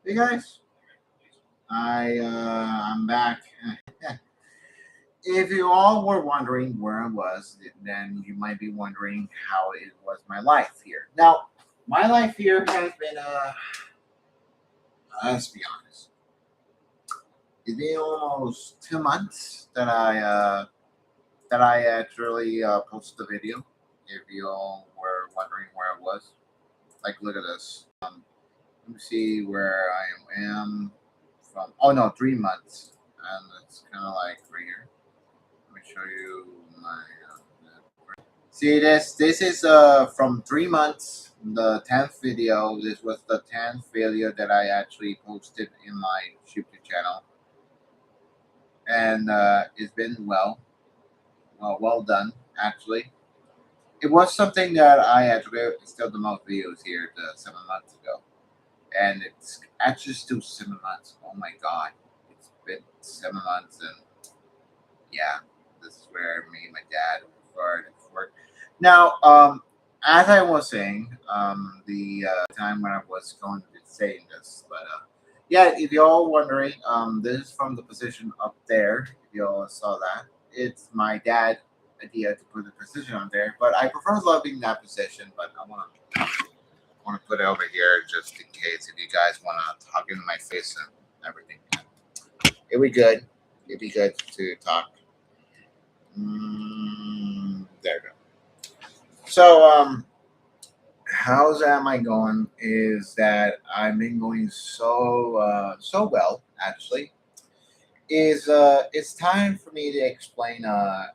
Hey guys, I'm back. If you all were wondering where I was, then you might be wondering how it was my life here. Now, my life here has been let's be honest, it's been almost 2 months that I actually posted the video. If you all were wondering where I was, like look at this. Let me see where I am from. Oh no, 3 months, and it's kind of like right here. Let me show you my. See this? This is from 3 months. The 10th video. This was the 10th video that I actually posted in my YouTube channel, and it's been well done actually. It was something that I actually still the most videos here 7 months ago, and it's actually still 7 months. Oh my god, it's been 7 months, and yeah, this is where me and my dad started work. Now, as I was saying, the time when I was going to be saying this, but yeah, if you're all wondering, this is from the position up there. If you all saw that, it's my dad idea to put the position on there, but I prefer loving that position. But I want to put it over here just in case if you guys want to talk into my face and everything. It'd be good. It'd be good to talk. There we go. So, how's am I going? Is that I've been going so well actually. Is it's time for me to explain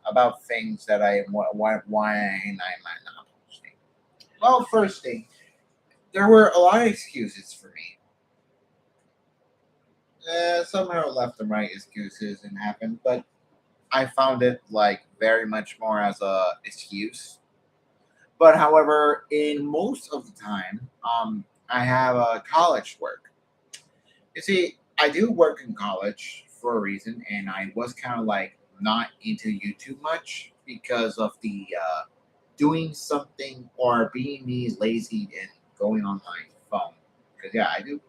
about things that I why I might not posting. Well, first thing, there were a lot of excuses for me. Somehow left and right excuses and happened, but I found it like very much more as a excuse. But however, in most of the time, I have a college work. You see, I do work in college for a reason, and I was kind of like not into YouTube much because of the doing something or being me lazy and going on my phone. Because yeah, I do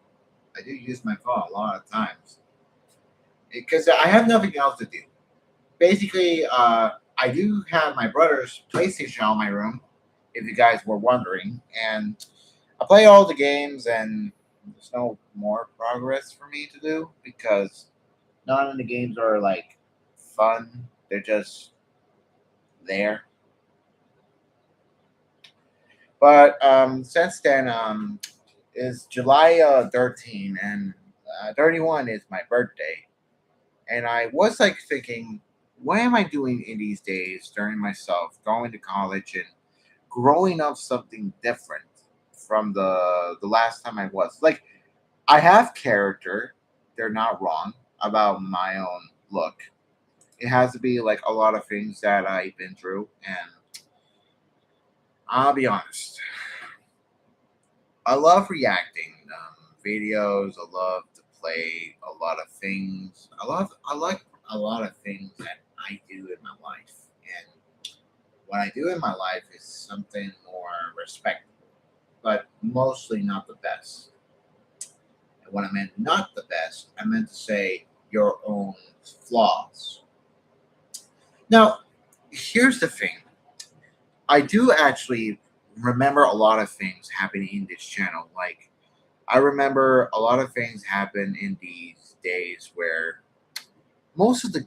use my phone a lot of times because I have nothing else to do. Basically, I do have my brother's PlayStation on my room, if you guys were wondering, and I play all the games, and there's no more progress for me to do because none of the games are like fun. They're just there. But since then, is July 13 and 31 is my birthday, and I was like thinking, what am I doing in these days during myself going to college and growing up something different from the last time I was. Like I have character, they're not wrong about my own look. It has to be like a lot of things that I've been through, and I'll be honest. I love reacting videos. I love to play a lot of things. I like a lot of things that I do in my life, and what I do in my life is something more respectable, but mostly not the best. And when I meant not the best, I meant to say your own flaws. Now, here's the thing. I do actually remember a lot of things happening in this channel. Like I remember a lot of things happen in these days where most of the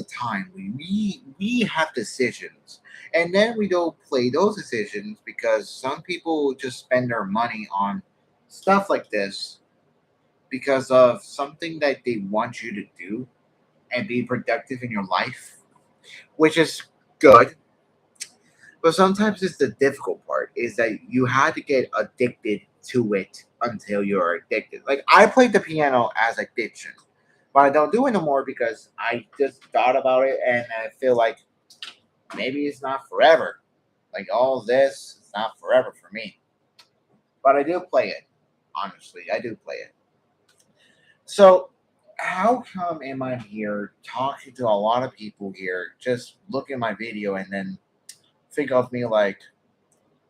time we have decisions, and then we don't play those decisions because some people just spend their money on stuff like this because of something that they want you to do and be productive in your life, which is good. But sometimes it's the difficult part is that you have to get addicted to it until you're addicted. Like I played the piano as addiction, but I don't do it anymore because I just thought about it and I feel like maybe it's not forever. Like all this is not forever for me. But I do play it. Honestly, I do play it. So how come am I here talking to a lot of people here, just look at my video and then think of me like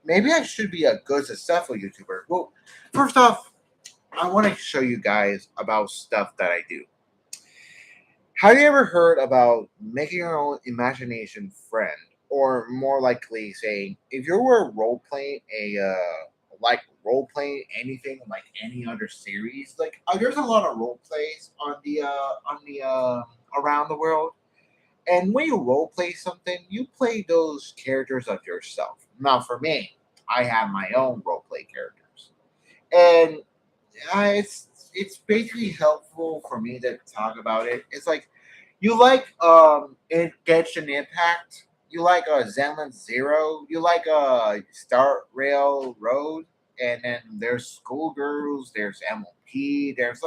maybe I should be a good successful YouTuber? Well, first off, I want to show you guys about stuff that I do. Have you ever heard about making your own imagination friend, or more likely saying, if you were role playing like role playing anything like any other series, like there's a lot of role plays on the around the world, and when you role play something, you play those characters of yourself. Now, for me, I have my own role play characters, and it's basically helpful for me to talk about it. It's like you like it gets an impact. You like a Zenland Zero. You like a Star Railroad, and then there's Schoolgirls. There's MLP. There's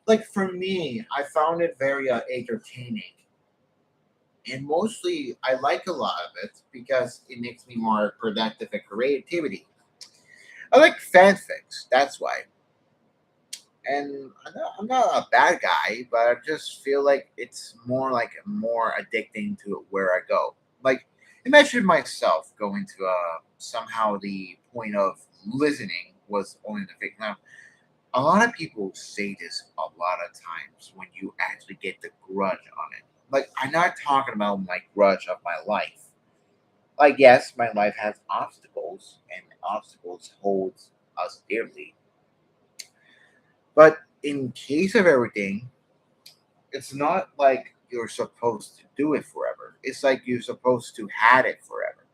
like for me, I found it very entertaining, and mostly I like a lot of it because it makes me more productive and creativity. I like fanfics. That's why. And I'm not a bad guy, but I just feel like it's more addicting to where I go. Like, imagine myself going to somehow the point of listening was only the fake. Now, a lot of people say this a lot of times when you actually get the grudge on it. Like, I'm not talking about my grudge of my life. Like, yes, my life has obstacles, and obstacles holds us dearly. But in case of everything, it's not like you're supposed to do it forever. It's like you're supposed to had it forever.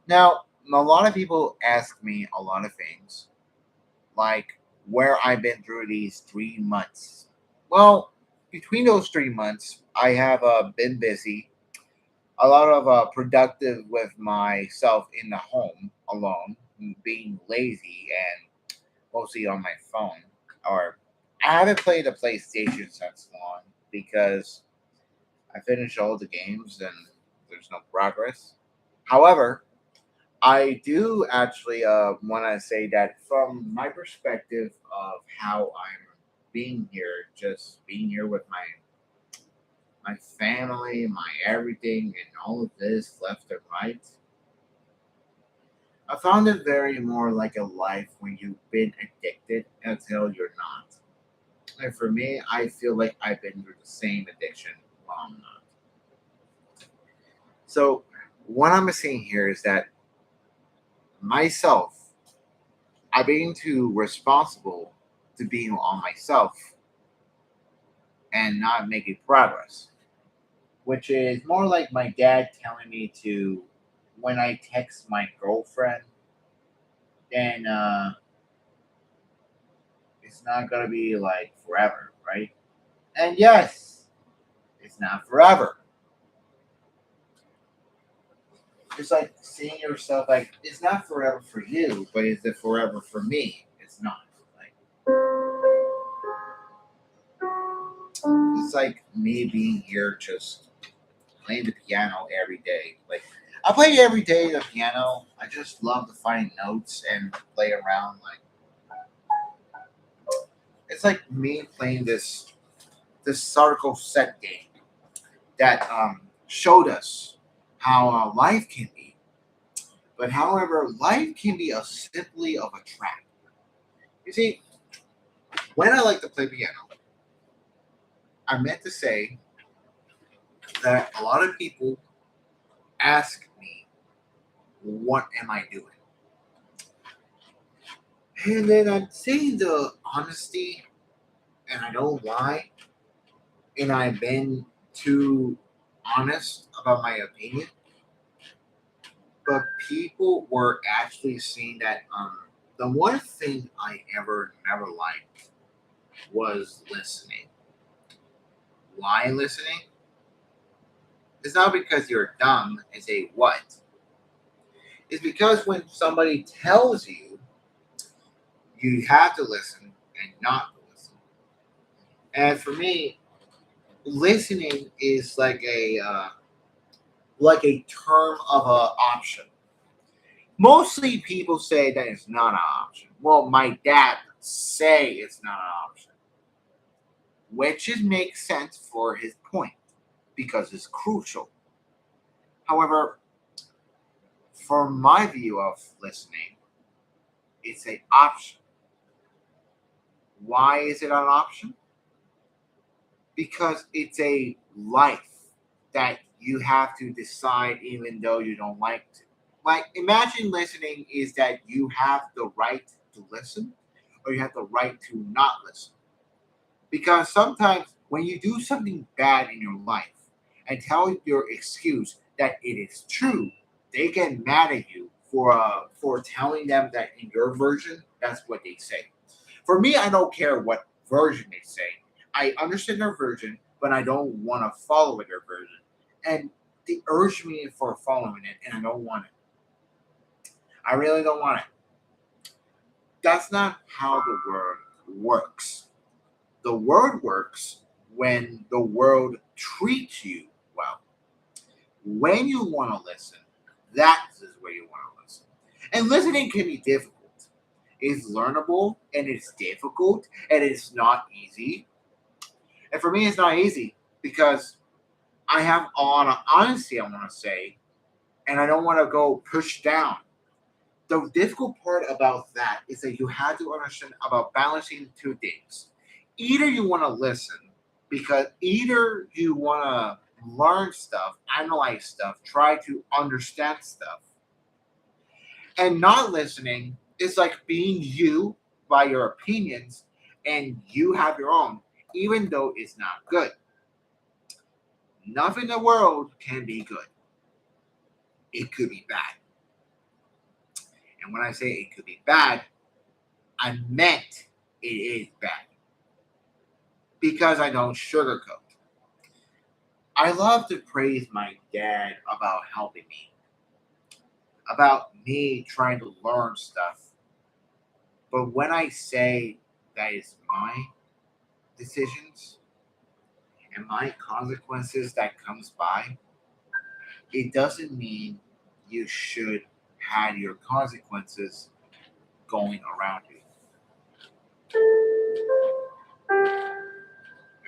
Now, a lot of people ask me a lot of things, like where I've been through these 3 months. Well, between those 3 months, I have been busy, a lot of productive with myself in the home alone, being lazy and mostly on my phone. Or I haven't played a PlayStation since long because I finished all the games and there's no progress. However, I do actually want to say that from my perspective of how I'm being here, just being here with my family, my everything, and all of this left and right, I found it very more like a life when you've been addicted until you're not. And for me, I feel like I've been through the same addiction while I'm not. So, what I'm saying here is that myself, I'm being too responsible to being on myself and not making progress, which is more like my dad telling me to, when I text my girlfriend, then it's not gonna be like forever, right? And yes, it's not forever. It's like seeing yourself like it's not forever for you, but is it forever for me? It's not. Like it's like me being here just playing the piano every day. Like I play every day the piano. I just love to find notes and play around. Like it's like me playing this circle set game that showed us how life can be. But however, life can be a simply of a trap. You see, when I like to play piano, I meant to say that a lot of people ask me, what am I doing? And then I'd say the honesty, and I don't lie, and I've been too honest about my opinion. But people were actually saying that the one thing I ever never liked was listening. Why listening? It's not because you're dumb and say what. It's because when somebody tells you, you have to listen and not to listen. And for me, listening is like a term of a option. Mostly people say that it's not an option. Well, my dad say it's not an option, which is makes sense for his point because it's crucial. However, from my view of listening, it's an option. Why is it an option? Because it's a life that you have to decide even though you don't like to. Like, imagine listening is that you have the right to listen or you have the right to not listen. Because sometimes when you do something bad in your life and tell your excuse that it is true, they get mad at you for telling them that in your version that's what they say. For me, I don't care what version they say. I understand their version, but I don't want to follow their version. And they urge me for following it, and I don't want it. I really don't want it. That's not how the world works. The world works when the world treats you well. When you want to listen, that is where you want to listen. And listening can be difficult. It's learnable and it's difficult and it's not easy. And for me, it's not easy because I have a lot of honesty I want to say, and I don't want to go push down. The difficult part about that is that you have to understand about balancing two things. Either you want to listen because either you want to learn stuff, analyze stuff, try to understand stuff, and not listening is like being you by your opinions and you have your own, even though it's not good. Nothing in the world can be good. It could be bad. And when I say it could be bad, I meant it is bad because I don't sugarcoat. I love to praise my dad about helping me, about me trying to learn stuff. But when I say that is my decisions and my consequences that comes by, it doesn't mean you should have your consequences going around you.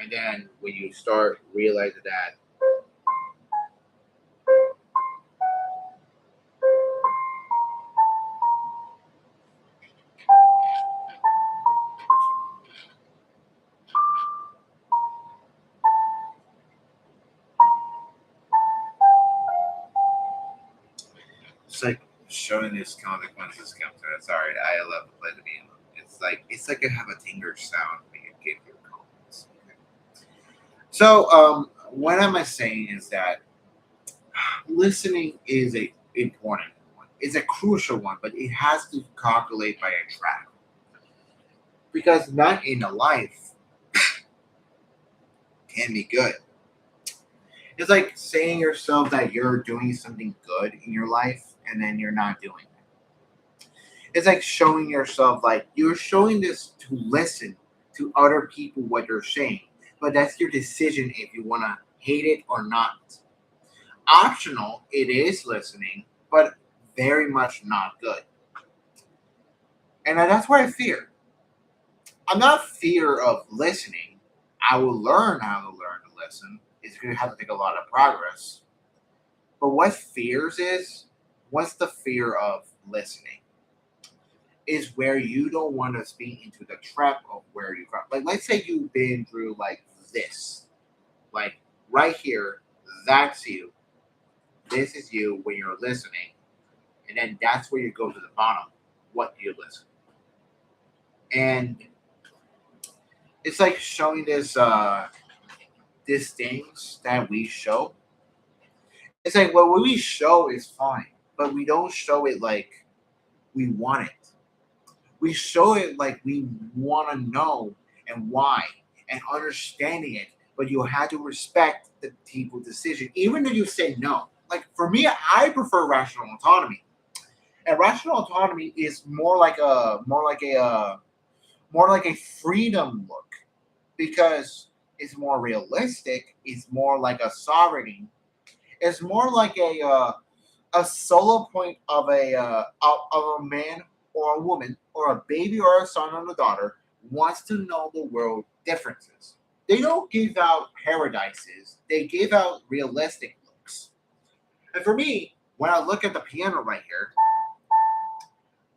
And then when you start realizing that, it's like showing these consequences come to it. Sorry, I love to play the game. It's like I have a tinger sound when you give your comments. So what am I saying is that listening is a important one. It's a crucial one, but it has to calculate by a track because not in a life can be good. It's like saying yourself that you're doing something good in your life and then you're not doing it. It's like showing yourself like you're showing this to listen to other people what you're saying, but that's your decision if you want to hate it or not. Optional, it is listening, but very much not good. And that's what I fear. I'm not fear of listening. I will learn how to learn to listen. It's going to have to take a lot of progress. But what fears is, what's the fear of listening? Is where you don't want to be into the trap of where you from. Like, let's say you've been through like this, like right here, that's you. This is you when you're listening, and then that's where you go to the bottom. What do you listen? And it's like showing these things that we show. It's like what we show is fine, but we don't show it like we want it. We show it like we want to know and why and understanding it, but you have to respect the people's decision, even though you say no. Like for me, I prefer rational autonomy, and rational autonomy is more like a freedom look because it's more realistic. It's more like a sovereignty. It's more like a solo point of a man or a woman or a baby or a son or a daughter wants to know the world differences. They don't give out paradises. They give out realistic looks. And for me, when I look at the piano right here,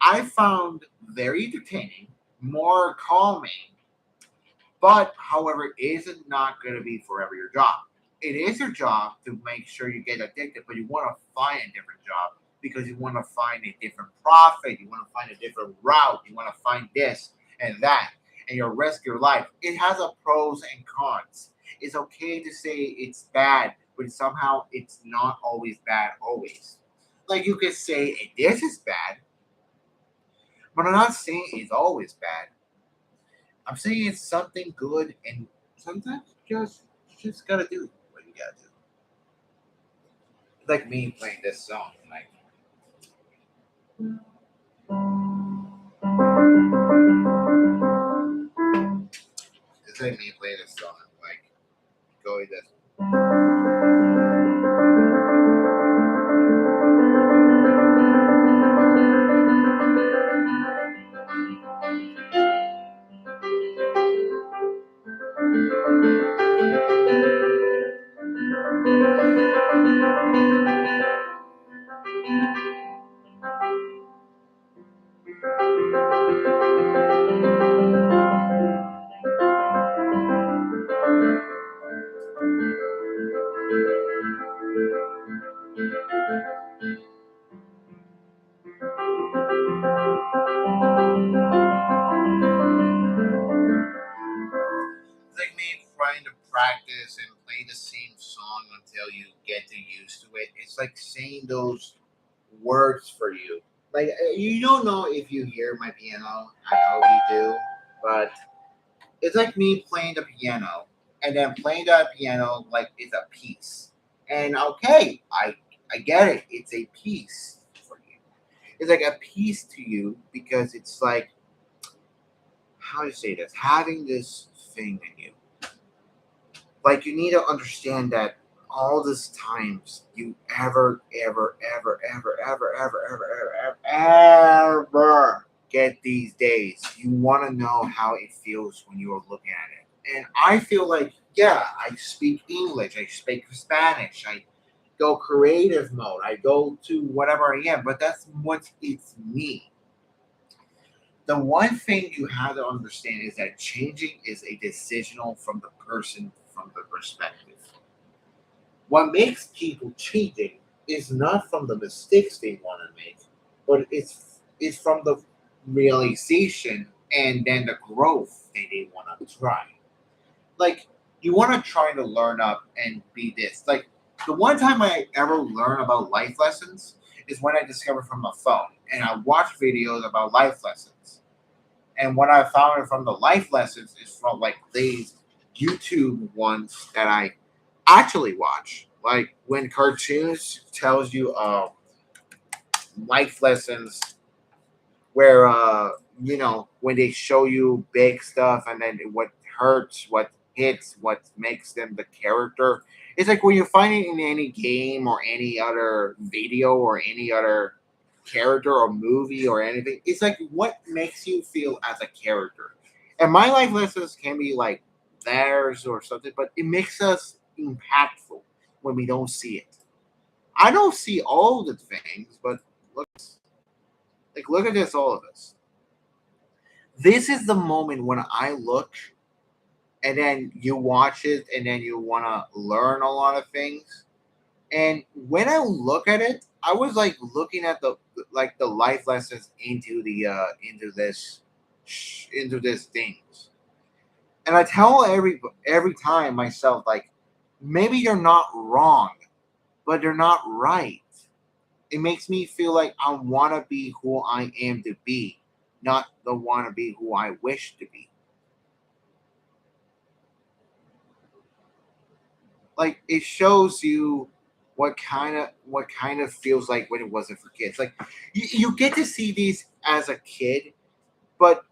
I found very entertaining, more calming, But however, is it not going to be forever your job? It is your job to make sure you get addicted, but you want to find a different job because you want to find a different profit, you want to find a different route, you want to find this and that, and you'll risk your life. It has a pros and cons. It's okay to say it's bad, but somehow it's not always bad always. Like you could say this is bad, but I'm not saying it's always bad. I'm saying it's something good, and sometimes you just gotta do what you gotta do. It's like me playing this song, like it's like me playing this song, like going this. It's like me trying to practice and play the same song until you get to used to it. It's like saying those words for you. Like you don't know if you hear my piano. I know you do, but it's like me playing the piano and then playing that piano like it's a piece. And okay, I get it. It's a piece for you. It's like a piece to you because it's like how to say this, having this thing in you. Like you need to understand that all these times you ever get these days, you want to know how it feels when you are looking at it. And I feel like, yeah, I speak English, I speak Spanish, I go creative mode, I go to whatever I am, but that's what it's me. The one thing you have to understand is that changing is a decisional from the person, from the perspective. What makes people changing is not from the mistakes they want to make, but it's from the realization and then the growth that they want to try. Like you want to try to learn up and be this. Like the one time I ever learned about life lessons is when I discovered from a phone and I watched videos about life lessons. And what I found from the life lessons is from like these YouTube ones that I actually watch. Like when cartoons tells you life lessons where when they show you big stuff and then what hurts, what hits, what makes them the character. It's like when you find it in any game or any other video or any other character or movie or anything. It's like what makes you feel as a character. And my life lessons can be like theirs or something, but it makes us impactful when we don't see it. I don't see all the things, but look, look at this, all of us. This is the moment when I look and then you watch it and then you want to learn a lot of things. And when I look at it, I was like looking at the life lessons into this things. And I tell every time myself like maybe they're not wrong, but they're not right. It makes me feel like I want to be who I am to be, not the want to be who I wish to be. Like it shows you what kind of feels like when it wasn't for kids. Like you get to see these as a kid, but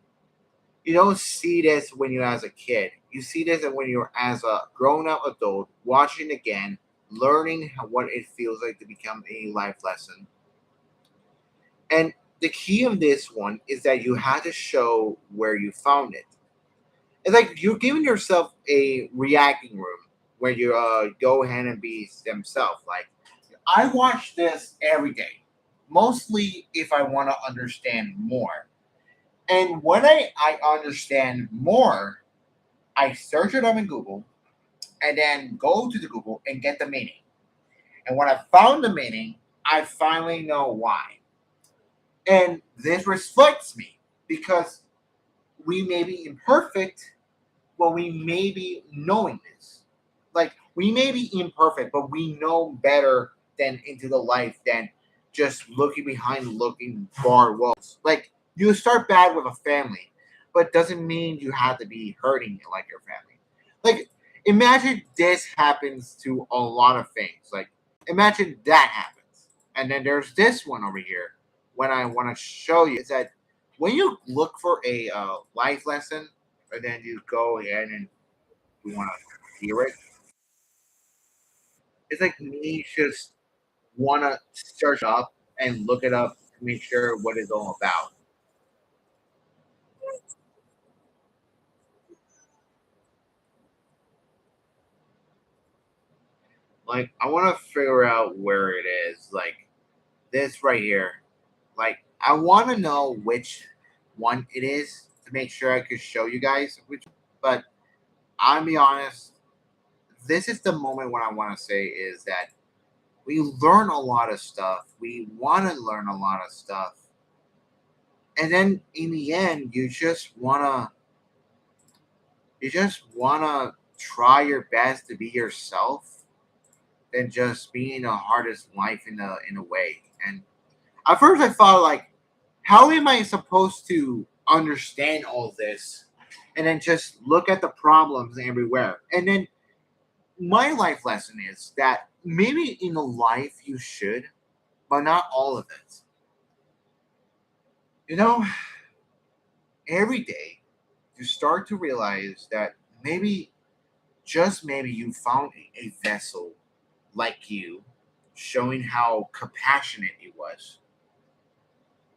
you don't see this when you're as a kid. You see this when you're as a grown up adult watching again, learning what it feels like to become a life lesson. And the key of this one is that you had to show where you found it. It's like you're giving yourself a reacting room where you go ahead and be themselves. Like I watch this every day, mostly if I want to understand more. And when I understand more, I search it up in Google and then go to the Google and get the meaning. And when I found the meaning, I finally know why. And this reflects me because we may be imperfect, but we may be knowing this. Like we may be imperfect, but we know better than into the life than just looking behind looking bar walls. Like you start bad with a family, but doesn't mean you have to be hurting like your family. Like imagine this happens to a lot of things. Like imagine that happens. And then there's this one over here. When I want to show you is that when you look for a life lesson, and then you go ahead and you want to hear it, it's like me just want to search up and look it up to make sure what it's all about. Like I want to figure out where it is. Like this right here. Like I want to know which one it is to make sure I could show you guys which. But I'll be honest. This is the moment when I want to say is that we learn a lot of stuff. We want to learn a lot of stuff. And then in the end, you just wanna try your best to be yourself than just being the hardest life in a way. And at first I thought like, how am I supposed to understand all this? And then just look at the problems everywhere. And then my life lesson is that maybe in a life you should, but not all of it. You know, every day you start to realize that maybe, just maybe, you found a vessel like you, showing how compassionate it was,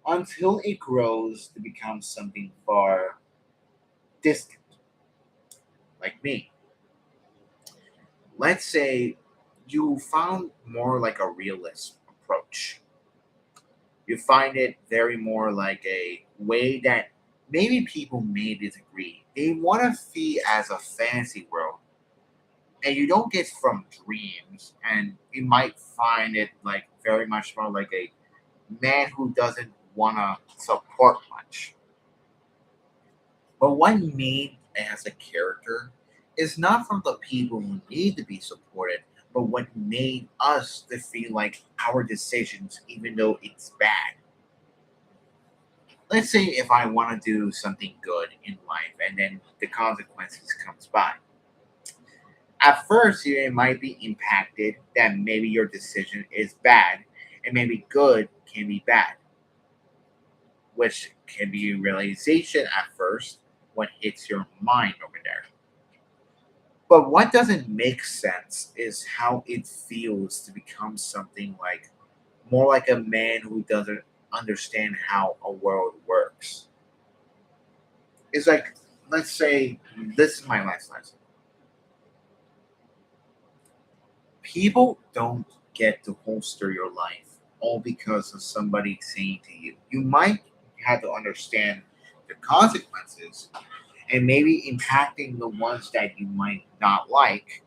until it grows to become something far distant, like me. Let's say you found more like a realist approach. You find it very more like a way that maybe people may disagree. They want to see as a fantasy world, and you don't get from dreams, and you might find it like very much more like a man who doesn't want to support much. But what made as a character is not from the people who need to be supported, but what made us to feel like our decisions, even though it's bad. Let's say if I want to do something good in life and then the consequences comes by. At first, you might be impacted that maybe your decision is bad and maybe good can be bad, which can be realization at first what hits your mind over there. But what doesn't make sense is how it feels to become something like more like a man who doesn't understand how a world works. It's like, let's say, this is my last lesson. People don't get to holster your life all because of somebody saying to you. You might have to understand the consequences and maybe impacting the ones that you might not like.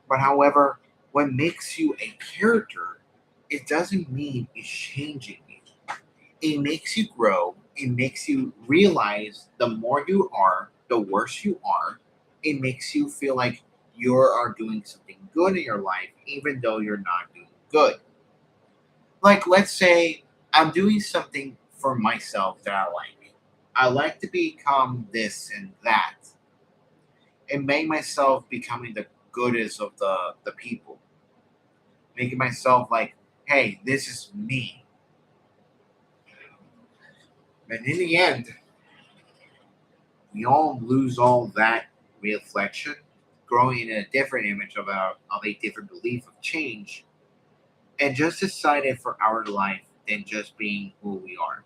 But however, what makes you a character, it doesn't mean it's changing you. It makes you grow. It makes you realize the more you are, the worse you are. It makes you feel like you are doing something good in your life, even though you're not doing good. Like, let's say I'm doing something for myself that I like. I like to become this and that and make myself becoming the goodest of the people, making myself like, hey, this is me. And in the end, we all lose all that reflection, growing in a different image of a different belief of change, and just decided for our life than just being who we are.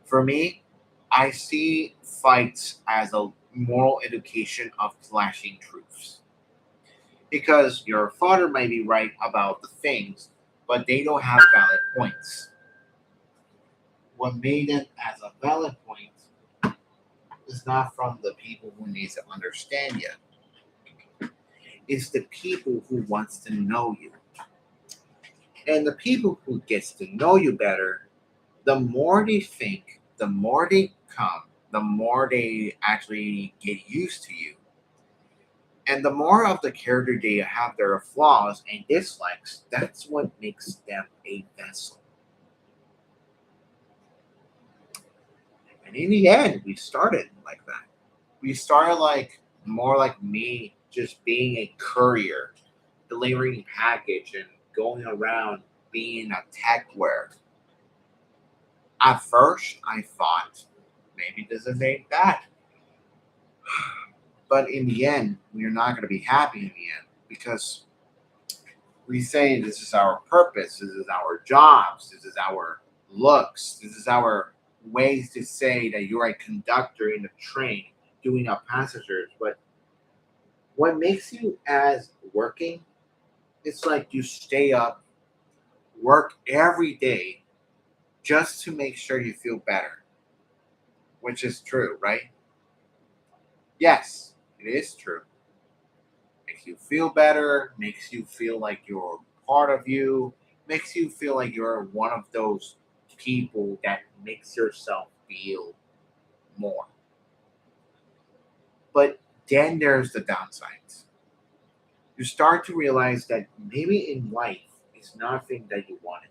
For me, I see fights as a moral education of clashing truths. Because your father may be right about the things, but they don't have valid points. What made them as a valid point is is not from the people who needs to understand you. It's the people who wants to know you. And the people who gets to know you better, the more they think, the more they come, the more they actually get used to you. And the more of the character they have their flaws and dislikes, that's what makes them a vessel. And in the end, we started like that. We started like more like me just being a courier, delivering package and going around being a tech wearer. At first, I thought maybe this is ain't bad, but in the end, we are not going to be happy in the end because we say this is our purpose, this is our jobs, this is our looks, this is our ways to say that you're a conductor in a train doing a passengers. But what makes you as working, it's like you stay up, work every day just to make sure you feel better, which is true, right? Yes, it is true. Makes you feel better, makes you feel like you're part of you, makes you feel like you're one of those people that makes yourself feel more. But then there's the downsides. You start to realize that maybe in life it's nothing that you wanted.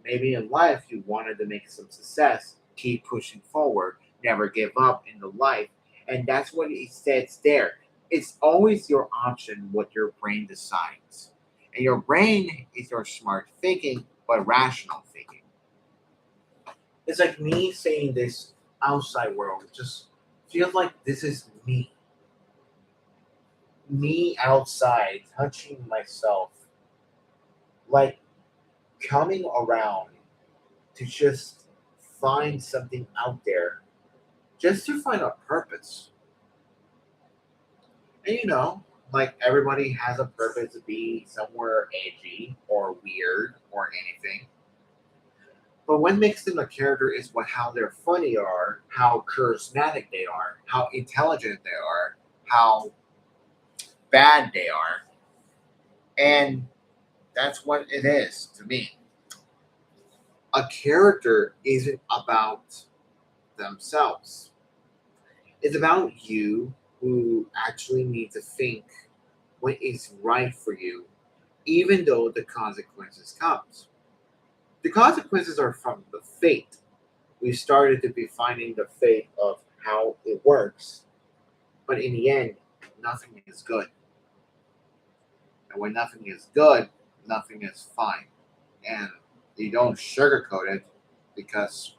Maybe in life you wanted to make some success, keep pushing forward, never give up in the life. And that's what it says there. It's always your option what your brain decides. And your brain is your smart thinking, but rational thinking. It's like me saying this outside world. It just feels like this is me. Me outside, touching myself, like coming around to just find something out there, just to find a purpose. And like everybody has a purpose to be somewhere edgy or weird or anything. But what makes them a character is what how they're funny are, how charismatic they are, how intelligent they are, how bad they are. And that's what it is to me. A character isn't about themselves. It's about you who actually need to think what is right for you, even though the consequences comes. The consequences are from the fate. We started to be finding the fate of how it works, but in the end, nothing is good. And when nothing is good, nothing is fine. And you don't sugarcoat it because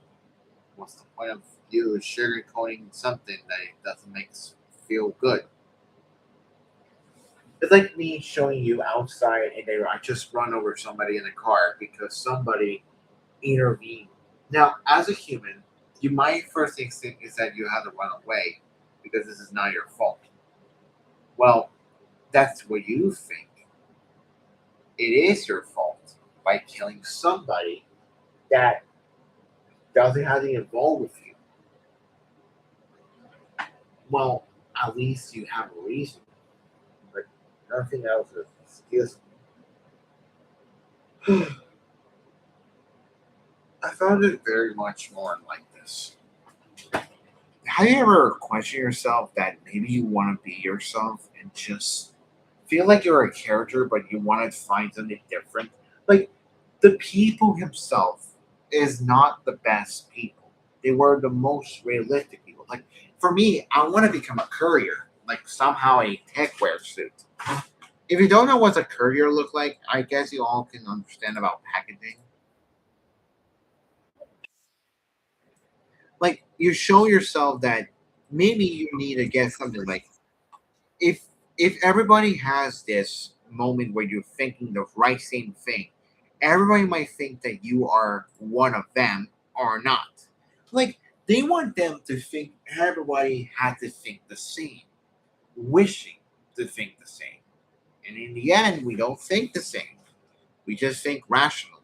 what's the point of you sugarcoating something that it doesn't make us feel good? It's like me showing you outside and I just run over somebody in a car because somebody intervened. Now, as a human, you might first instinct is that you have to run away because this is not your fault. Well, that's what you think. It is your fault by killing somebody that doesn't have to involve with you. Well, at least you have a reason. But nothing else is excuse. I found it very much more like this. Have you ever questioned yourself that maybe you want to be yourself and just feel like you're a character, but you want to find something different? Like the people himself is not the best people. They were the most realistic people. Like for me, I want to become a courier, like somehow a tech wear suit. If you don't know what a courier look like, I guess you all can understand about packaging. Like you show yourself that maybe you need to get something like if everybody has this moment where you're thinking the right same thing, everybody might think that you are one of them or not. Like they want them to think everybody had to think the same, wishing to think the same. And in the end, we don't think the same. We just think rationally.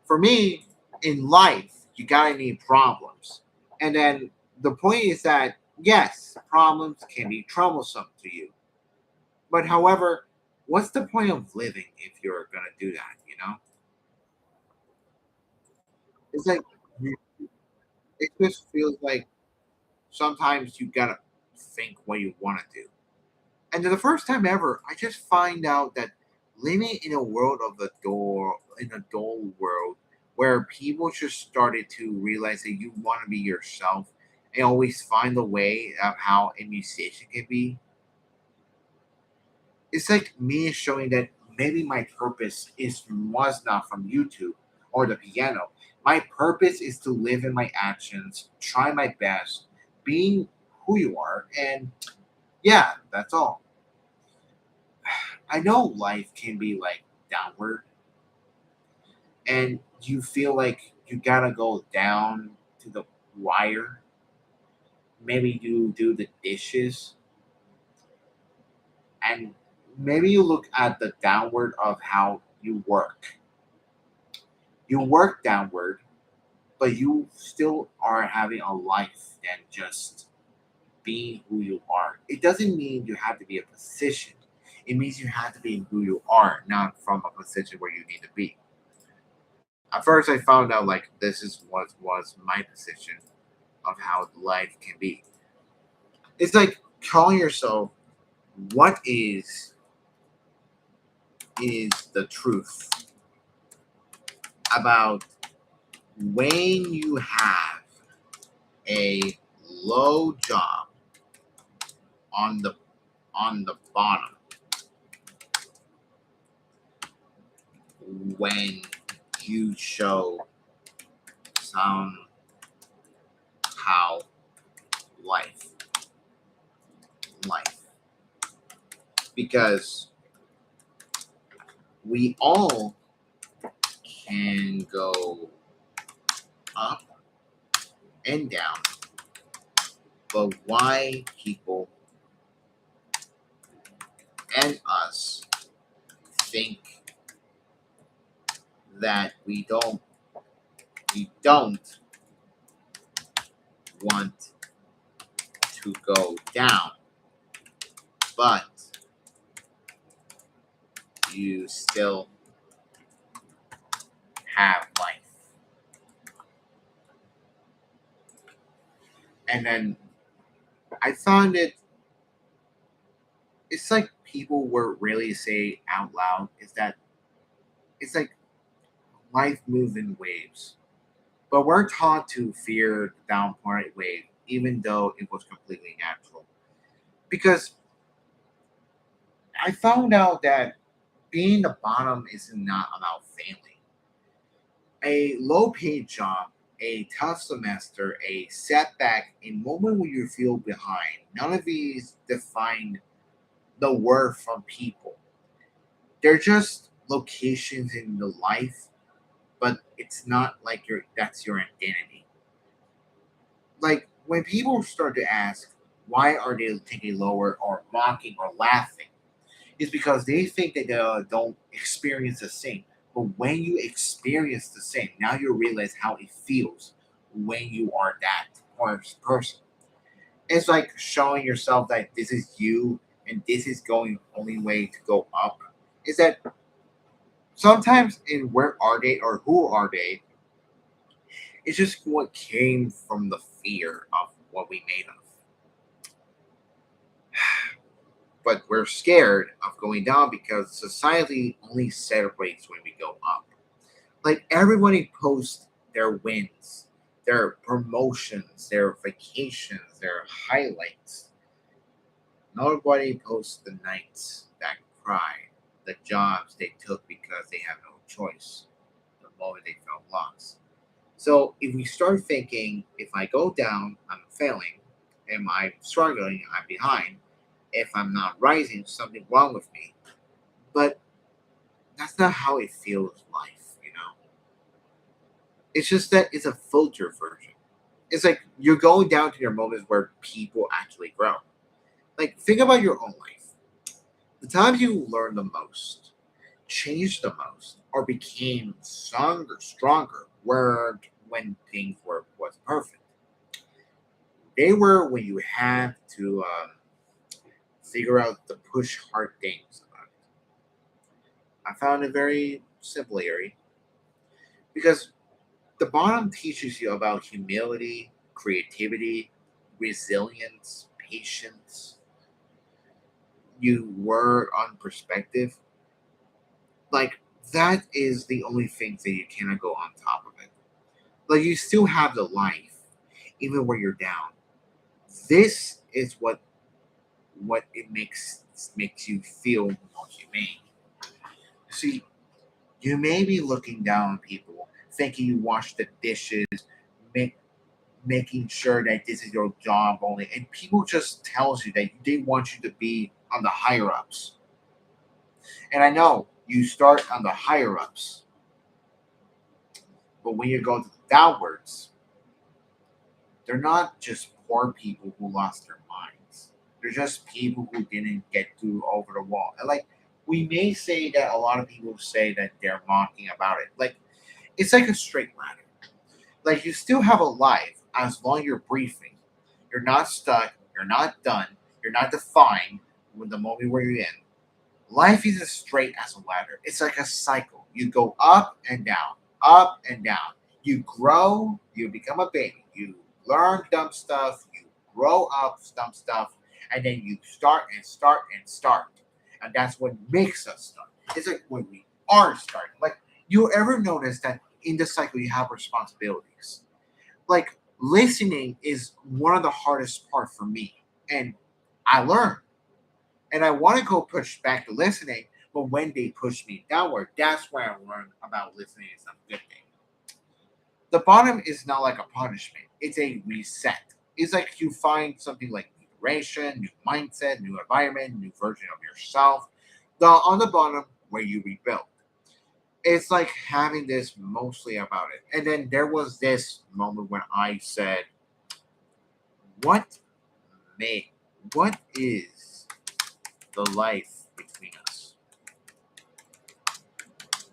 For me, in life, you gotta need problems. And then the point is that Yes, problems can be troublesome to you. But however, what's the point of living if you're gonna do that, you know? It's like it just feels like sometimes you gotta think what you wanna do. And then the first time ever, I just find out that living in a world of the door, in a dull world, where people just started to realize that you want to be yourself and always find a way of how a musician can be. It's like me showing that maybe my purpose is was not from YouTube or the piano. My purpose is to live in my actions, try my best, being who you are, and yeah, that's all. I know life can be like downward, and you feel like you gotta go down to the wire. Maybe you do the dishes, and maybe you look at the downward of how you work. You work downward, but you still are having a life than just being who you are. It doesn't mean you have to be a position. It means you have to be who you are, not from a position where you need to be. At first, I found out like this is what was my position of how life can be. It's like calling yourself what is the truth about when you have a low job on the bottom, when you show somehow life life, because we all can go up and down, but why people and us think that we don't want to go down, but you still have life. And then I found it's like people were really say out loud is that it's like life moves in waves. But we're taught to fear the downpour wave, even though it was completely natural. Because I found out that being the bottom is not about failing. A low paid job, a tough semester, a setback, a moment when you feel behind, none of these define the worth from people. They're just locations in the life, but it's not like that's your identity. Like when people start to ask why are they taking lower or mocking or laughing, it's because they think that they don't experience the same. But when you experience the same, now you realize how it feels when you are that person. It's like showing yourself that this is you and this is going only way to go up. Is that sometimes in where are they or who are they? It's just what came from the fear of what we made of. But we're scared of going down because society only celebrates when we go up. Like everybody posts their wins, their promotions, their vacations, their highlights. Nobody posts the nights that cried, the jobs they took because they have no choice, the moment they felt lost. So if we start thinking, if I go down, I'm failing. Am I struggling? I'm behind. If I'm not rising, something wrong with me. But that's not how it feels life, you know? It's just that it's a filter version. It's like you're going down to your moments where people actually grow. Like, think about your own life. The times you learned the most, changed the most, or became stronger, weren't when things were was perfect. They were when you had to figure out the push hard things about it. I found it very simple, Ari, because the bottom teaches you about humility, creativity, resilience, patience. You work on perspective. Like, that is the only thing that you cannot go on top of it. Like, you still have the life, even when you're down. This is what it makes you feel more humane. See, you may be looking down on people, thinking you wash the dishes, make, making sure that this is your job only, and people just tells you that they want you to be on the higher ups. And I know you start on the higher ups, but when you go downwards, they're not just poor people who lost their minds. They're just people who didn't get through over the wall. And like, we may say that a lot of people say that they're mocking about it. Like, it's like a straight ladder. Like, you still have a life as long as you're breathing. You're not stuck. You're not done. You're not defined with the moment where you're in. Life is as straight as a ladder. It's like a cycle. You go up and down, up and down. You grow, you become a baby. You learn dumb stuff, you grow up dumb stuff, and then you start and start and start. And that's what makes us start. It's like when we are starting. Like, you ever notice that in the cycle you have responsibilities? Like, listening is one of the hardest part for me. And I learned. And I want to go push back to listening, but when they push me downward, that's where I learn about listening is a good thing. The bottom is not like a punishment; it's a reset. It's like you find something like new direction, new mindset, new environment, new version of yourself. The on the bottom where you rebuild. It's like having this mostly about it. And then there was this moment when I said, "What may? What is the life between us?"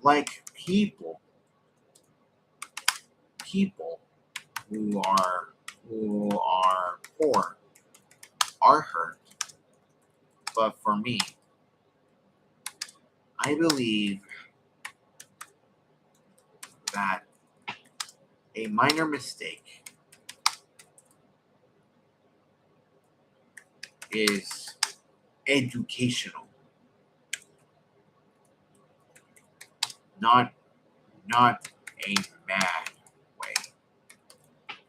Like, people who are poor are hurt. But for me, I believe that a minor mistake is educational, not not a bad way.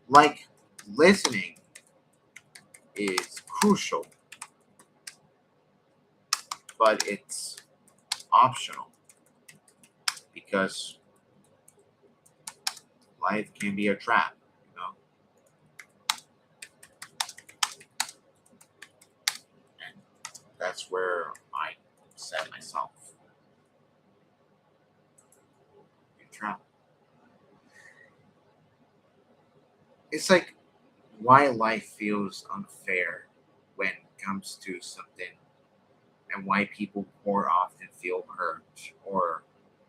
Like, listening is crucial, but it's optional because life can be a trap. You know, and that's where I set myself in trap. It's like why life feels unfair when it comes to something, and why people more often feel hurt, or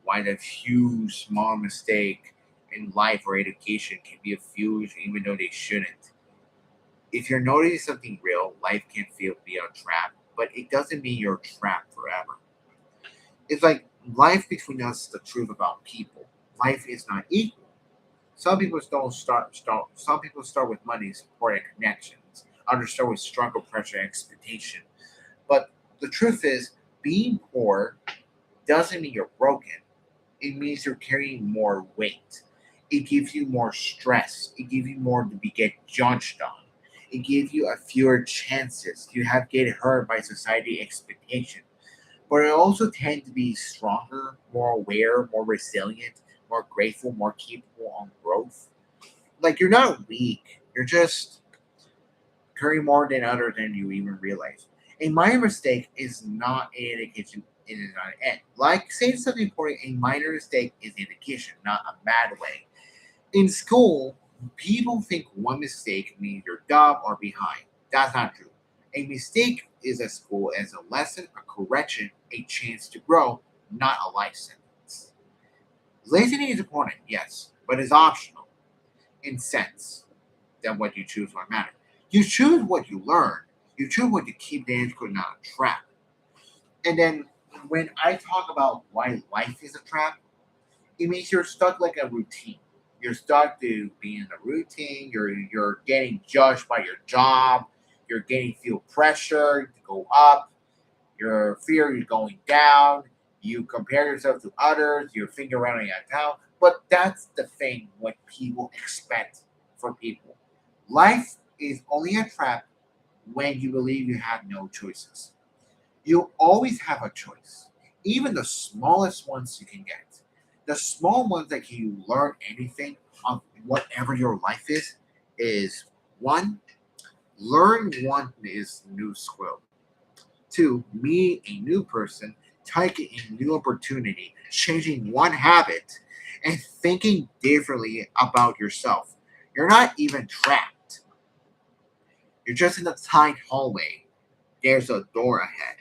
why that huge small mistake in life or education can be a huge even though they shouldn't. If you're noticing something real, life can feel be a trap, but it doesn't mean you're trapped forever. It's like life between us is the truth about people. Life is not equal. Some people start with money, support, and connections. Others start with struggle, pressure, and expectation. But the truth is, being poor doesn't mean you're broken. It means you're carrying more weight. It gives you more stress. It gives you more to be get judged on. It gives you a fewer chances. You have get hurt by society expectation. But I also tend to be stronger, more aware, more resilient, more grateful, more capable on growth. Like, you're not weak. You're just carrying more than other than you even realize. A minor mistake is not an indication it is not an end. Like saying something important, a minor mistake is an indication, not a bad way. In school, people think one mistake means you're dumb or behind. That's not true. A mistake is a school as a lesson, a correction, a chance to grow, not a life sentence. Listening is important, yes, but it's optional in sense that what you choose will matter. You choose what you learn. You choose what you keep the answer, not a trap. And then when I talk about why life is a trap, it means you're stuck like a routine. You're stuck to being in a routine. You're getting judged by your job. You're getting feel pressure to go up. Your fear is going down. You compare yourself to others. You're figuring out down. But that's the thing what people expect for people. Life is only a trap when you believe you have no choices. You always have a choice, even the smallest ones you can get. The small ones that you learn anything on whatever your life is one, learn one is new skill. Two, meet a new person, taking a new opportunity, changing one habit, and thinking differently about yourself. You're not even trapped. You're just in a tight hallway. There's a door ahead.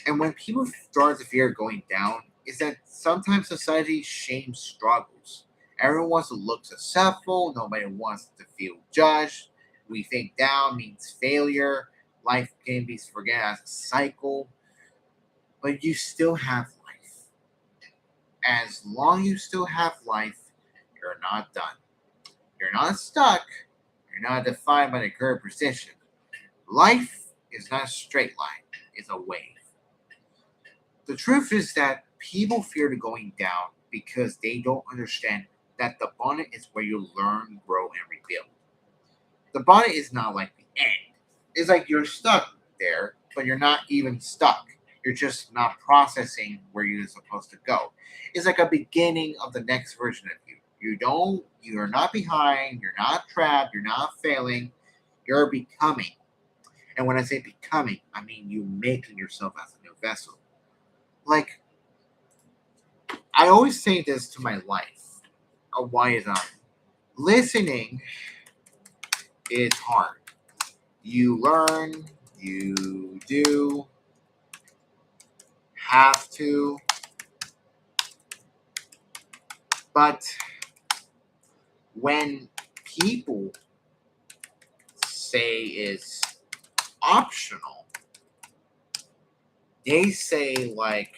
And when people start to fear going down, is that sometimes society shames struggles. Everyone wants to look successful, nobody wants to feel judged. We think down means failure. Life can be forget as a cycle, but you still have life. As long as you still have life, you're not done. You're not stuck. You're not defined by the current position. Life is not a straight line, it's a wave. The truth is that people fear to going down because they don't understand that the bonnet is where you learn, grow, and rebuild. The bonnet is not like the end. It's like you're stuck there, but you're not even stuck. You're just not processing where you're supposed to go. It's like a beginning of the next version of you. You're not behind, you're not trapped, you're not failing, you're becoming. And when I say becoming, I mean you making yourself as a new vessel. Like, I always say this to my life. Why is that? Listening is hard. You learn, you do, have to, but when people say it's optional, they say, like,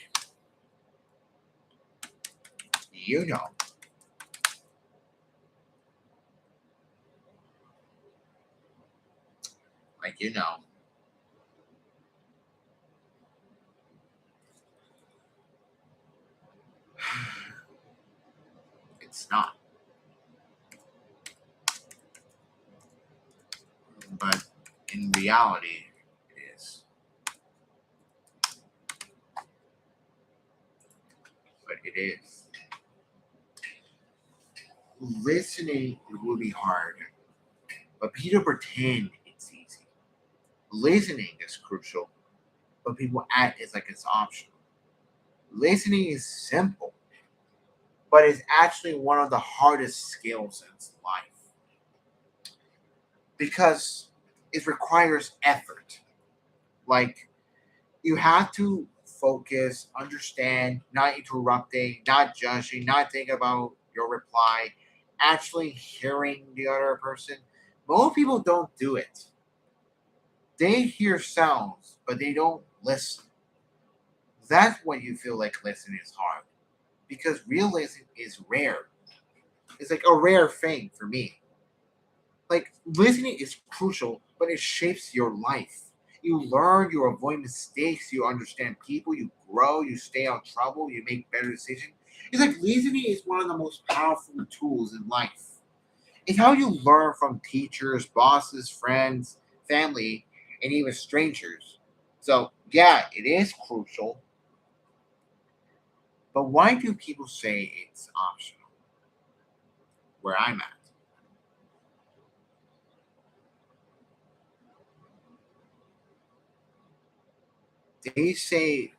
you know, like, it's not. But in reality, it is. But it is. Listening will be hard, but people pretend it's easy. Listening is crucial, but people act as like it's optional. Listening is simple, but it's actually one of the hardest skills in life because it requires effort. Like, you have to focus, understand, not interrupting, not judging, not thinking about your reply, actually hearing the other person. Most people don't do it. They hear sounds, but they don't listen. That's when you feel like listening is hard because real listening is rare. It's like a rare thing for me. Like, listening is crucial, but it shapes your life. You learn, you avoid mistakes, you understand people, you grow, you stay out of trouble, you make better decisions. It's like listening is one of the most powerful tools in life. It's how you learn from teachers, bosses, friends, family, and even strangers. So, yeah, it is crucial, but why do people say it's optional? Where I'm at. They say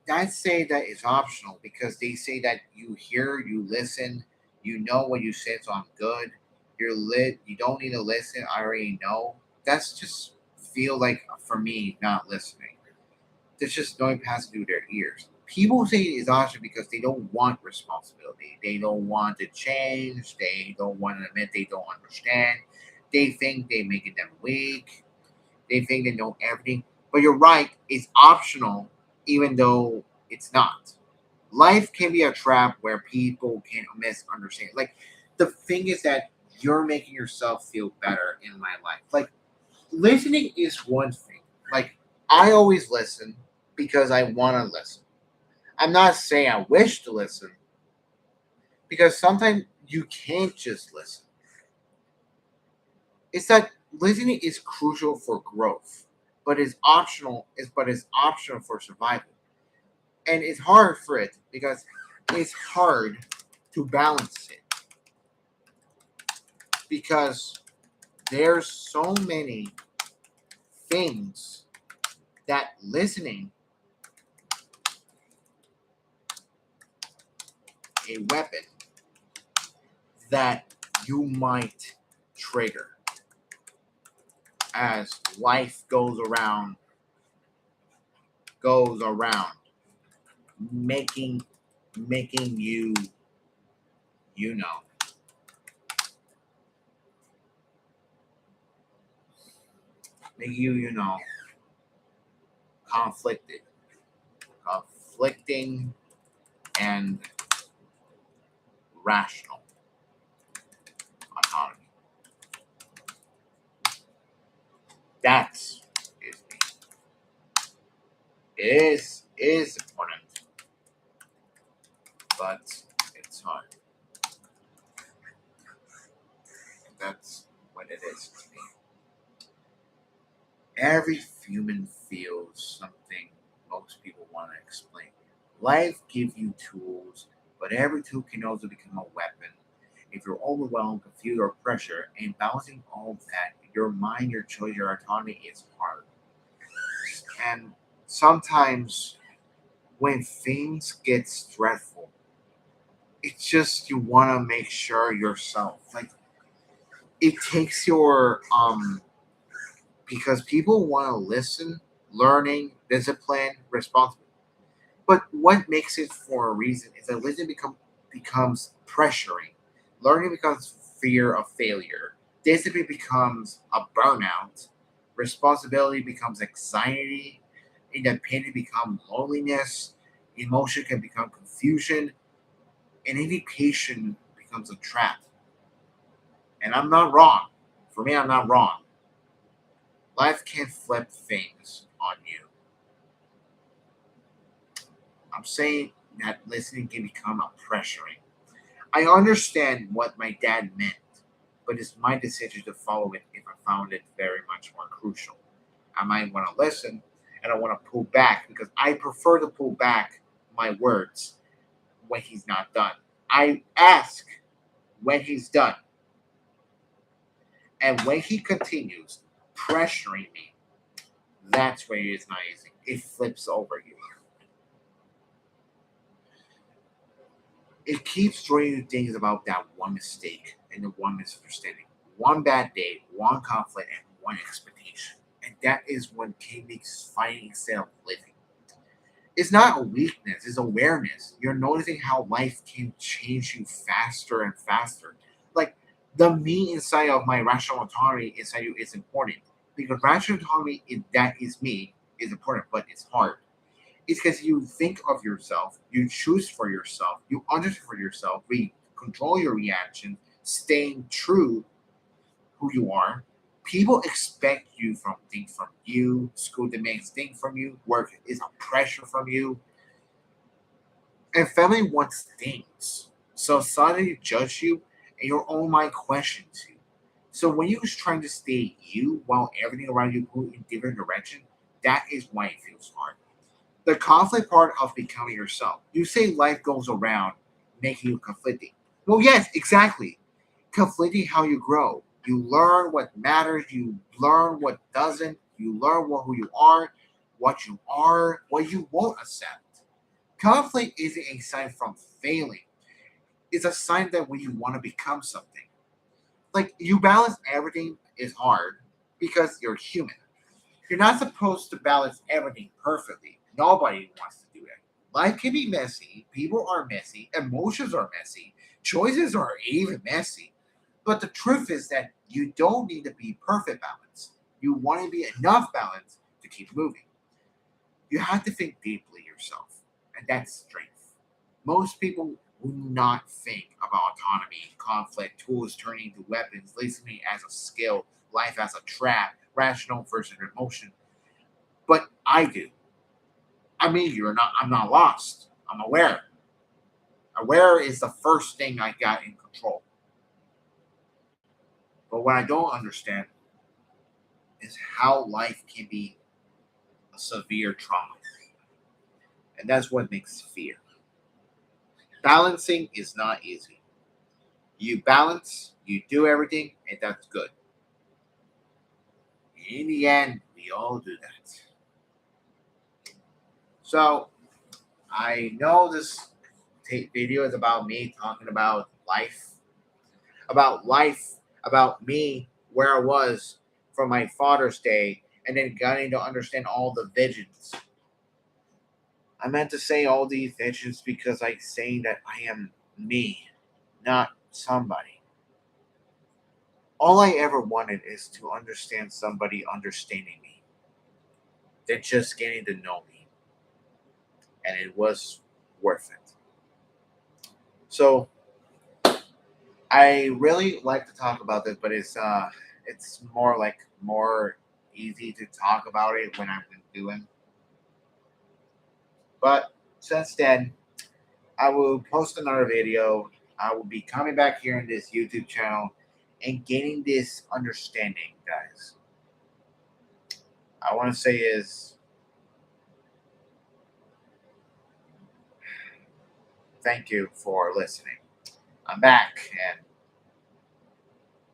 that it's optional because they say that you hear, you listen, you know what you said, so I'm good. You're lit. You don't need to listen. I already know. That's just feel like for me not listening. That's just going past through their ears. People say it's optional because they don't want responsibility. They don't want to change. They don't want to admit they don't understand. They think they making them weak. They think they know everything. But you're right, it's optional, even though it's not. Life can be a trap where people can misunderstand. Like the thing is that you're making yourself feel better in my life. Like listening is one thing. Like I always listen because I want to listen. I'm not saying I wish to listen because sometimes you can't just listen. It's that listening is crucial for growth, but it's optional. It's optional for survival, and it's hard for it because it's hard to balance it because there's so many things that listening a weapon that you might trigger as life goes around making making you know making you conflicted conflicting and rational autonomy. That's is important, but it's hard. That's what it is to me. Every human feels something most people want to explain. Life gives you tools, but every tool can also become a weapon. If you're overwhelmed, confused, or pressure, and balancing all of that, your mind, your choice, your autonomy is hard. And sometimes when things get stressful, it's just you want to make sure yourself. Like it takes your because people want to listen, learning, discipline, responsibility. But what makes it for a reason is that listening becomes pressuring. Learning becomes fear of failure. Discipline becomes a burnout. Responsibility becomes anxiety. Independence becomes loneliness. Emotion can become confusion. And education becomes a trap. And I'm not wrong. For me, I'm not wrong. Life can flip things on you. I'm saying that listening can become a pressuring. I understand what my dad meant, but it's my decision to follow it if I found it very much more crucial. I might want to listen and I want to pull back because I prefer to pull back my words when he's not done. I ask when he's done, and when he continues pressuring me, that's where it is not easy. It flips over you. It keeps throwing you things about that one mistake and the one misunderstanding, one bad day, one conflict, and one expectation. And that is when King makes fighting instead of living. It's not a weakness, it's awareness. You're noticing how life can change you faster and faster. Like the me inside of my rational autonomy inside you is important. Because rational autonomy, that is me, is important, but it's hard. It's because you think of yourself, you choose for yourself, you understand for yourself, control your reaction, staying true who you are. People expect you from things from you. School demands things from you. Work is a pressure from you, and family wants things. So suddenly judge you, and your own mind questions you. So when you're trying to stay you while everything around you goes in different direction, that is why it feels hard. The conflict part of becoming yourself. You say life goes around, making you conflicting. Well, yes, exactly. Conflicting how you grow. You learn what matters, you learn what doesn't, you learn what you are, what you won't accept. Conflict isn't a sign from failing. It's a sign that when you want to become something. Like you balance everything is hard because you're human. You're not supposed to balance everything perfectly. Nobody wants to do it. Life can be messy. People are messy. Emotions are messy. Choices are even messy. But the truth is that you don't need to be perfect balance. You want to be enough balance to keep moving. You have to think deeply yourself, and that's strength. Most people will not think about autonomy, conflict, tools turning into weapons, listening as a skill, life as a trap, rational versus emotion. But I do. I mean, you're not. I'm not lost. I'm aware. Aware is the first thing I got in control. But what I don't understand is how life can be a severe trauma, and that's what makes fear. Balancing is not easy. You balance, you do everything, and that's good. In the end, we all do that. So I know this video is about me talking about life, about me, where I was for my Father's Day, and then getting to understand all the visions. I meant to say all these visions because I saying that I am me, not somebody. All I ever wanted is to understand somebody understanding me. They're just getting to know me, and it was worth it. So I really like to talk about this, but it's more like more easy to talk about it when I've been doing. But since then, I will post another video. I will be coming back here in this YouTube channel and gaining this understanding, guys. I want to say is thank you for listening. I'm back and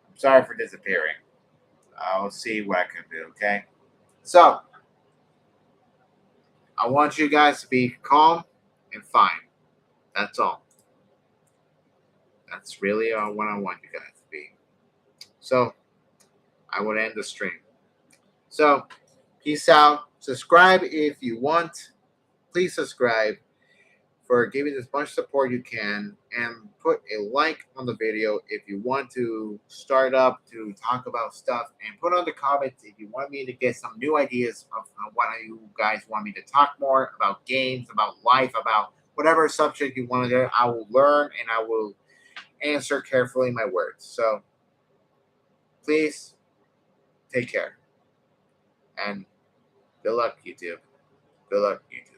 I'm sorry for disappearing. I'll see what I can do, okay? So, I want you guys to be calm and fine. That's all. That's really what I want you guys to be. So, I would end the stream. So, peace out. Subscribe if you want. Please subscribe for giving as much support you can and put a like on the video if you want to start up to talk about stuff and put on the comments if you want me to get some new ideas of what you guys want me to talk more about games, about life, about whatever subject you want to do. I will learn and I will answer carefully my words. So please take care and good luck, YouTube. Good luck, YouTube.